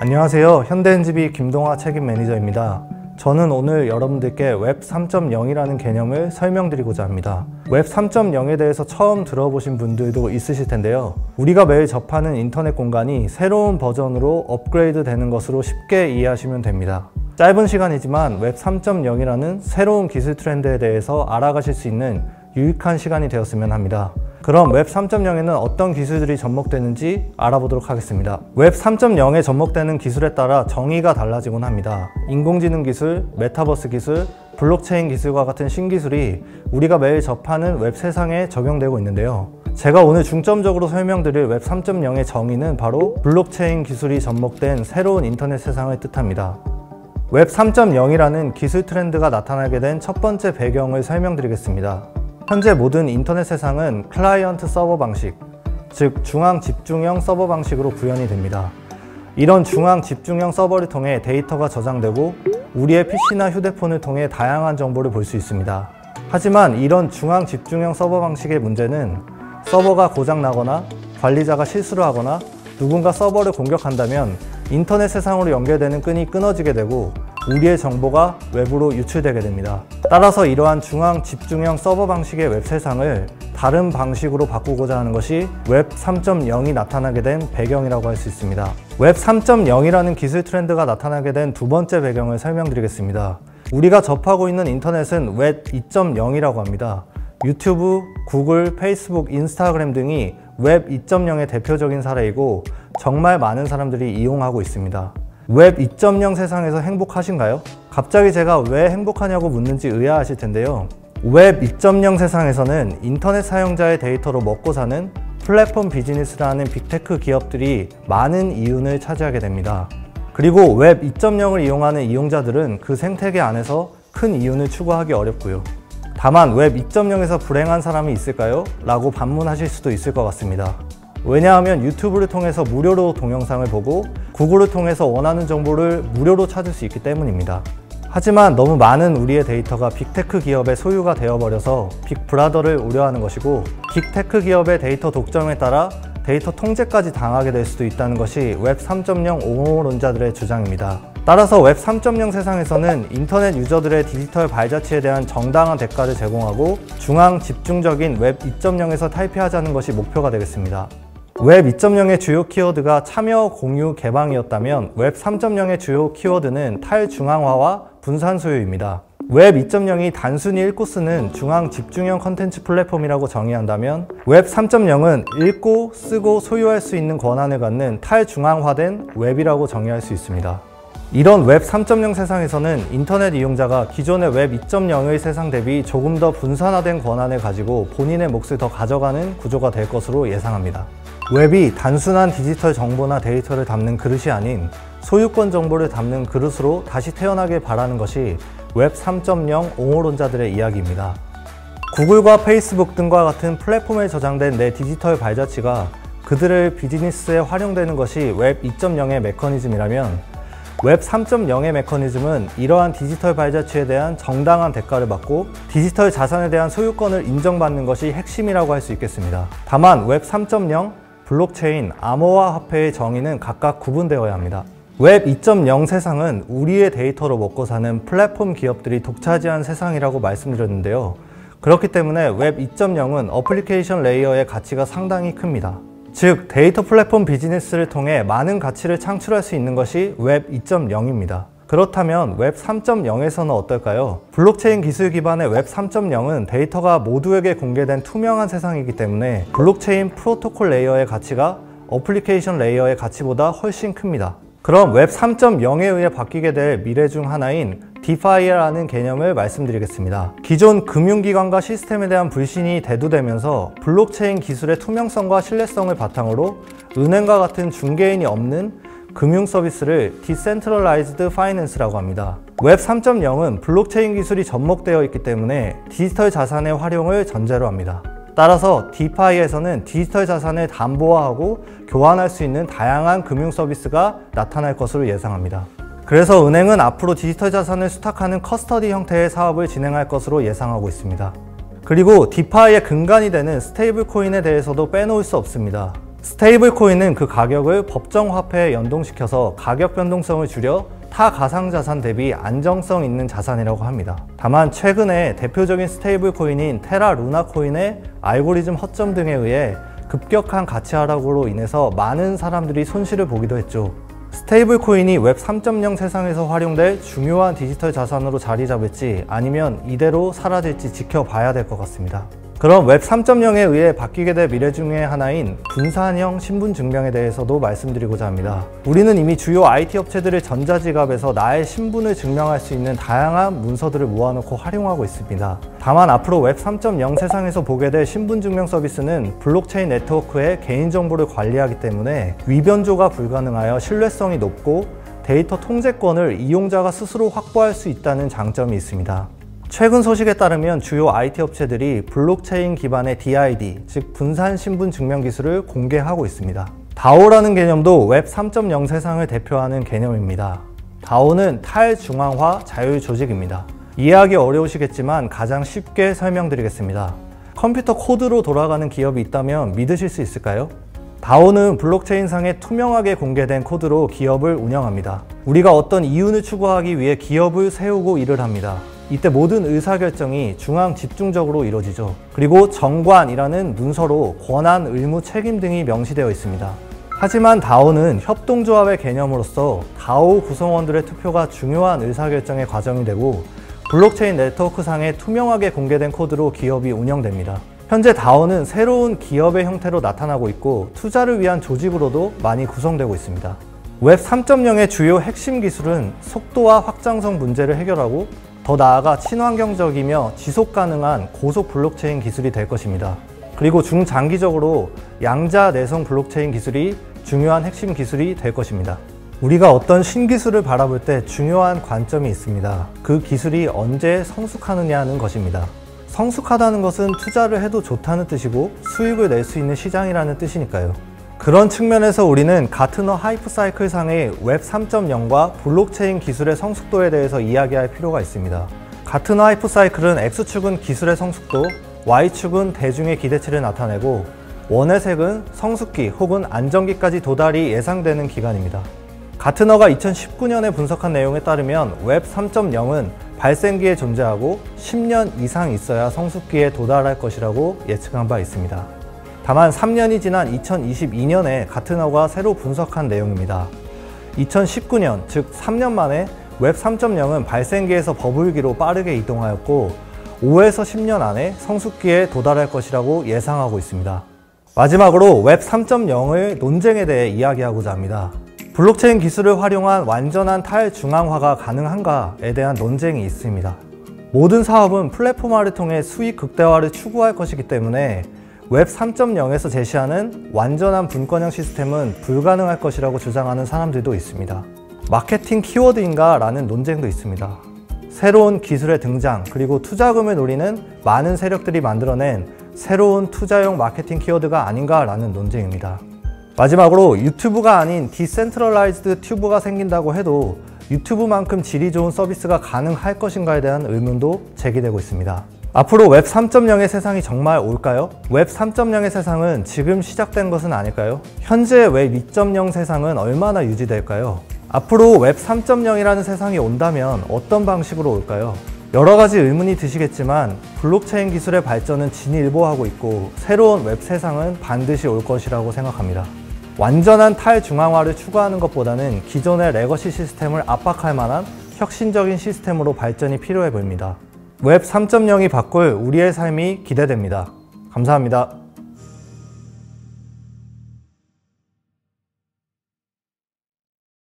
안녕하세요. 현대NGB 김동화 책임 매니저입니다. 저는 오늘 여러분들께 웹 3.0이라는 개념을 설명드리고자 합니다. 웹 3.0에 대해서 처음 들어보신 분들도 있으실 텐데요. 우리가 매일 접하는 인터넷 공간이 새로운 버전으로 업그레이드 되는 것으로 쉽게 이해하시면 됩니다. 짧은 시간이지만 웹 3.0이라는 새로운 기술 트렌드에 대해서 알아가실 수 있는 유익한 시간이 되었으면 합니다. 그럼 웹 3.0에는 어떤 기술들이 접목되는지 알아보도록 하겠습니다. 웹 3.0에 접목되는 기술에 따라 정의가 달라지곤 합니다. 인공지능 기술, 메타버스 기술, 블록체인 기술과 같은 신기술이 우리가 매일 접하는 웹 세상에 적용되고 있는데요. 제가 오늘 중점적으로 설명드릴 웹 3.0의 정의는 바로 블록체인 기술이 접목된 새로운 인터넷 세상을 뜻합니다. 웹 3.0이라는 기술 트렌드가 나타나게 된 첫 번째 배경을 설명드리겠습니다. 현재 모든 인터넷 세상은 클라이언트 서버 방식, 즉 중앙 집중형 서버 방식으로 구현이 됩니다. 이런 중앙 집중형 서버를 통해 데이터가 저장되고 우리의 PC나 휴대폰을 통해 다양한 정보를 볼 수 있습니다. 하지만 이런 중앙 집중형 서버 방식의 문제는 서버가 고장나거나 관리자가 실수를 하거나 누군가 서버를 공격한다면 인터넷 세상으로 연결되는 끈이 끊어지게 되고 우리의 정보가 외부로 유출되게 됩니다. 따라서 이러한 중앙 집중형 서버 방식의 웹 세상을 다른 방식으로 바꾸고자 하는 것이 웹 3.0이 나타나게 된 배경이라고 할 수 있습니다. 웹 3.0이라는 기술 트렌드가 나타나게 된 두 번째 배경을 설명드리겠습니다. 우리가 접하고 있는 인터넷은 웹 2.0이라고 합니다. 유튜브, 구글, 페이스북, 인스타그램 등이 웹 2.0의 대표적인 사례이고 정말 많은 사람들이 이용하고 있습니다. 웹 2.0 세상에서 행복하신가요? 갑자기 제가 왜 행복하냐고 묻는지 의아하실 텐데요. 웹 2.0 세상에서는 인터넷 사용자의 데이터로 먹고 사는 플랫폼 비즈니스라는 빅테크 기업들이 많은 이윤을 차지하게 됩니다. 그리고 웹 2.0을 이용하는 이용자들은 그 생태계 안에서 큰 이윤을 추구하기 어렵고요. 다만 웹 2.0에서 불행한 사람이 있을까요? 라고 반문하실 수도 있을 것 같습니다. 왜냐하면 유튜브를 통해서 무료로 동영상을 보고 구글을 통해서 원하는 정보를 무료로 찾을 수 있기 때문입니다. 하지만 너무 많은 우리의 데이터가 빅테크 기업의 소유가 되어버려서 빅브라더를 우려하는 것이고 빅테크 기업의 데이터 독점에 따라 데이터 통제까지 당하게 될 수도 있다는 것이 웹 3.0 옹호론자들의 주장입니다. 따라서 웹 3.0 세상에서는 인터넷 유저들의 디지털 발자취에 대한 정당한 대가를 제공하고 중앙 집중적인 웹 2.0에서 탈피하자는 것이 목표가 되겠습니다. 웹 2.0의 주요 키워드가 참여, 공유, 개방이었다면 웹 3.0의 주요 키워드는 탈중앙화와 분산 소유입니다. 웹 2.0이 단순히 읽고 쓰는 중앙 집중형 컨텐츠 플랫폼이라고 정의한다면 웹 3.0은 읽고, 쓰고, 소유할 수 있는 권한을 갖는 탈중앙화된 웹이라고 정의할 수 있습니다. 이런 웹 3.0 세상에서는 인터넷 이용자가 기존의 웹 2.0의 세상 대비 조금 더 분산화된 권한을 가지고 본인의 몫을 더 가져가는 구조가 될 것으로 예상합니다. 웹이 단순한 디지털 정보나 데이터를 담는 그릇이 아닌 소유권 정보를 담는 그릇으로 다시 태어나길 바라는 것이 웹 3.0 옹호론자들의 이야기입니다. 구글과 페이스북 등과 같은 플랫폼에 저장된 내 디지털 발자취가 그들의 비즈니스에 활용되는 것이 웹 2.0의 메커니즘이라면 웹 3.0의 메커니즘은 이러한 디지털 발자취에 대한 정당한 대가를 받고 디지털 자산에 대한 소유권을 인정받는 것이 핵심이라고 할 수 있겠습니다. 다만 웹 3.0, 블록체인, 암호화 화폐의 정의는 각각 구분되어야 합니다. 웹 2.0 세상은 우리의 데이터로 먹고 사는 플랫폼 기업들이 독차지한 세상이라고 말씀드렸는데요. 그렇기 때문에 웹 2.0은 어플리케이션 레이어의 가치가 상당히 큽니다. 즉, 데이터 플랫폼 비즈니스를 통해 많은 가치를 창출할 수 있는 것이 웹 2.0입니다. 그렇다면 웹 3.0에서는 어떨까요? 블록체인 기술 기반의 웹 3.0은 데이터가 모두에게 공개된 투명한 세상이기 때문에 블록체인 프로토콜 레이어의 가치가 어플리케이션 레이어의 가치보다 훨씬 큽니다. 그럼 웹 3.0에 의해 바뀌게 될 미래 중 하나인 디파이라는 개념을 말씀드리겠습니다. 기존 금융기관과 시스템에 대한 불신이 대두되면서 블록체인 기술의 투명성과 신뢰성을 바탕으로 은행과 같은 중개인이 없는 금융 서비스를 디센트럴라이즈드 파이낸스라고 합니다. 웹 3.0은 블록체인 기술이 접목되어 있기 때문에 디지털 자산의 활용을 전제로 합니다. 따라서 디파이에서는 디지털 자산을 담보화하고 교환할 수 있는 다양한 금융 서비스가 나타날 것으로 예상합니다. 그래서 은행은 앞으로 디지털 자산을 수탁하는 커스터디 형태의 사업을 진행할 것으로 예상하고 있습니다. 그리고 디파이의 근간이 되는 스테이블 코인에 대해서도 빼놓을 수 없습니다. 스테이블 코인은 그 가격을 법정 화폐에 연동시켜서 가격 변동성을 줄여 타 가상자산 대비 안정성 있는 자산이라고 합니다. 다만 최근에 대표적인 스테이블 코인인 테라 루나 코인의 알고리즘 허점 등에 의해 급격한 가치 하락으로 인해서 많은 사람들이 손실을 보기도 했죠. 스테이블 코인이 웹 3.0 세상에서 활용될 중요한 디지털 자산으로 자리 잡을지 아니면 이대로 사라질지 지켜봐야 될 것 같습니다. 그럼 웹 3.0에 의해 바뀌게 될 미래 중의 하나인 분산형 신분증명에 대해서도 말씀드리고자 합니다. 우리는 이미 주요 IT 업체들의 전자지갑에서 나의 신분을 증명할 수 있는 다양한 문서들을 모아놓고 활용하고 있습니다. 다만 앞으로 웹 3.0 세상에서 보게 될 신분증명 서비스는 블록체인 네트워크의 개인정보를 관리하기 때문에 위변조가 불가능하여 신뢰성이 높고 데이터 통제권을 이용자가 스스로 확보할 수 있다는 장점이 있습니다. 최근 소식에 따르면 주요 IT 업체들이 블록체인 기반의 DID, 즉 분산 신분 증명 기술을 공개하고 있습니다. DAO라는 개념도 웹 3.0 세상을 대표하는 개념입니다. DAO는 탈중앙화 자율 조직입니다. 이해하기 어려우시겠지만 가장 쉽게 설명드리겠습니다. 컴퓨터 코드로 돌아가는 기업이 있다면 믿으실 수 있을까요? DAO는 블록체인상에 투명하게 공개된 코드로 기업을 운영합니다. 우리가 어떤 이윤을 추구하기 위해 기업을 세우고 일을 합니다. 이때 모든 의사결정이 중앙 집중적으로 이루어지죠. 그리고 정관이라는 문서로 권한, 의무, 책임 등이 명시되어 있습니다. 하지만 DAO는 협동조합의 개념으로서 DAO 구성원들의 투표가 중요한 의사결정의 과정이 되고 블록체인 네트워크상에 투명하게 공개된 코드로 기업이 운영됩니다. 현재 DAO는 새로운 기업의 형태로 나타나고 있고 투자를 위한 조직으로도 많이 구성되고 있습니다. 웹 3.0의 주요 핵심 기술은 속도와 확장성 문제를 해결하고 더 나아가 친환경적이며 지속 가능한 고속 블록체인 기술이 될 것입니다. 그리고 중장기적으로 양자 내성 블록체인 기술이 중요한 핵심 기술이 될 것입니다. 우리가 어떤 신기술을 바라볼 때 중요한 관점이 있습니다. 그 기술이 언제 성숙하느냐는 것입니다. 성숙하다는 것은 투자를 해도 좋다는 뜻이고 수익을 낼 수 있는 시장이라는 뜻이니까요. 그런 측면에서 우리는 가트너 하이프사이클 상의 웹 3.0과 블록체인 기술의 성숙도에 대해서 이야기할 필요가 있습니다. 가트너 하이프사이클은 X축은 기술의 성숙도, Y축은 대중의 기대치를 나타내고 원의 색은 성숙기 혹은 안정기까지 도달이 예상되는 기간입니다. 가트너가 2019년에 분석한 내용에 따르면 웹 3.0은 발생기에 존재하고 10년 이상 있어야 성숙기에 도달할 것이라고 예측한 바 있습니다. 다만 3년이 지난 2022년에 가트너가 새로 분석한 내용입니다. 2019년, 즉 3년 만에 웹 3.0은 발생기에서 버블기로 빠르게 이동하였고 5에서 10년 안에 성숙기에 도달할 것이라고 예상하고 있습니다. 마지막으로 웹 3.0의 논쟁에 대해 이야기하고자 합니다. 블록체인 기술을 활용한 완전한 탈중앙화가 가능한가에 대한 논쟁이 있습니다. 모든 사업은 플랫폼화를 통해 수익 극대화를 추구할 것이기 때문에 웹 3.0에서 제시하는 완전한 분권형 시스템은 불가능할 것이라고 주장하는 사람들도 있습니다. 마케팅 키워드인가? 라는 논쟁도 있습니다. 새로운 기술의 등장, 그리고 투자금을 노리는 많은 세력들이 만들어낸 새로운 투자용 마케팅 키워드가 아닌가? 라는 논쟁입니다. 마지막으로 유튜브가 아닌 디센트럴라이즈드 튜브가 생긴다고 해도 유튜브만큼 질이 좋은 서비스가 가능할 것인가에 대한 의문도 제기되고 있습니다. 앞으로 웹 3.0의 세상이 정말 올까요? 웹 3.0의 세상은 지금 시작된 것은 아닐까요? 현재 웹 2.0 세상은 얼마나 유지될까요? 앞으로 웹 3.0이라는 세상이 온다면 어떤 방식으로 올까요? 여러 가지 의문이 드시겠지만 블록체인 기술의 발전은 진일보하고 있고 새로운 웹 세상은 반드시 올 것이라고 생각합니다. 완전한 탈중앙화를 추구하는 것보다는 기존의 레거시 시스템을 압박할 만한 혁신적인 시스템으로 발전이 필요해 보입니다. 웹 3.0이 바꿀 우리의 삶이 기대됩니다. 감사합니다.